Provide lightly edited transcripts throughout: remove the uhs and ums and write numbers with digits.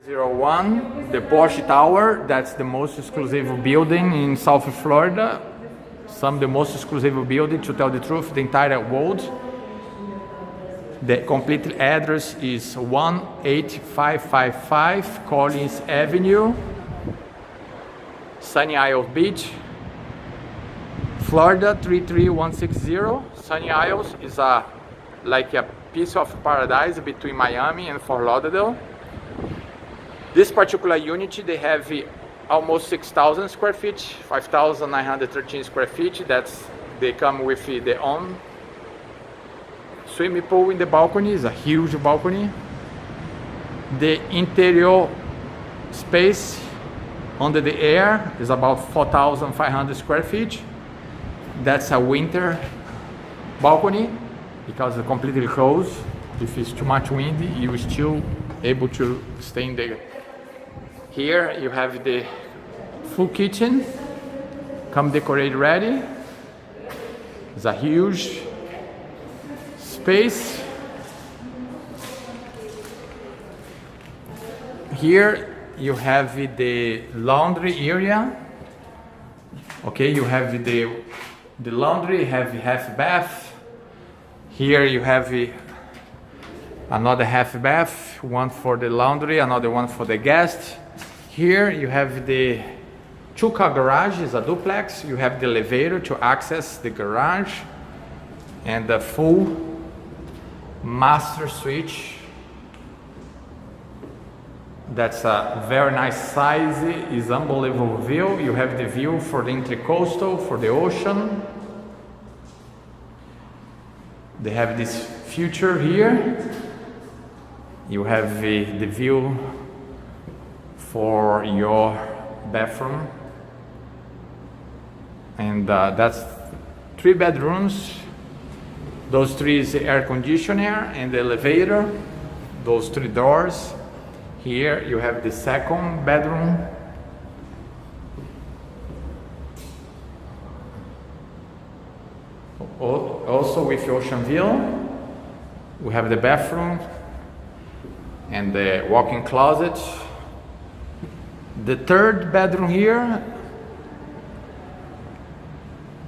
3901, the Porsche Tower. That's the most exclusive building in South Florida. The most exclusive building, to tell the truth, the entire world. The complete address is 18555 Collins Avenue, Sunny Isles Beach, Florida 33160. Sunny Isles is like a piece of paradise between Miami and Fort Lauderdale. This particular unit, they have almost 6,000 square feet, 5,913 square feet. They come with their own swimming pool in the balcony. It's a huge balcony. The interior space under the air is about 4,500 square feet. That's a winter balcony because it's completely closed. If it's too much windy, you're still able to stay in there. Here you have the full kitchen, come decorated ready. It's a huge space. Here you have the laundry area. Okay, you have the laundry, have half bath. Here you have another half bath, one for the laundry, another one for the guest. Here you have the two-car garage, is a duplex. You have the elevator to access the garage and the full master suite. That's a very nice size, is unbelievable view. You have the view for the intercoastal, for the ocean. They have this feature here. You have the view for your bathroom. And that's 3 bedrooms. Those 3 is the air conditioner and the elevator. Those 3 doors. Here you have the second bedroom. Also with ocean view. We have the bathroom and the walk-in closet. The third bedroom here,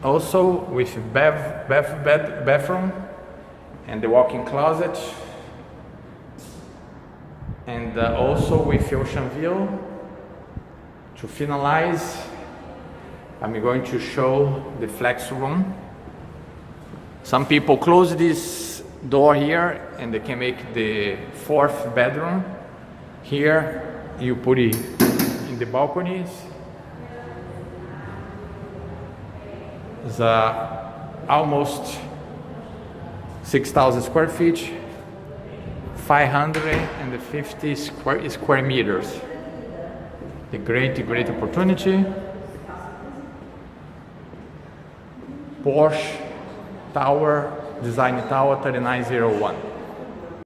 also with bathroom and the walk-in closet, and also with ocean view. To finalize, I'm going to show the FlexRoom. Some people close this door here and they can make the 4th bedroom. Here you put it in the balconies. It's almost 6,000 square feet, 550 square meters. A great opportunity. Porsche Tower, Design Tower 3901.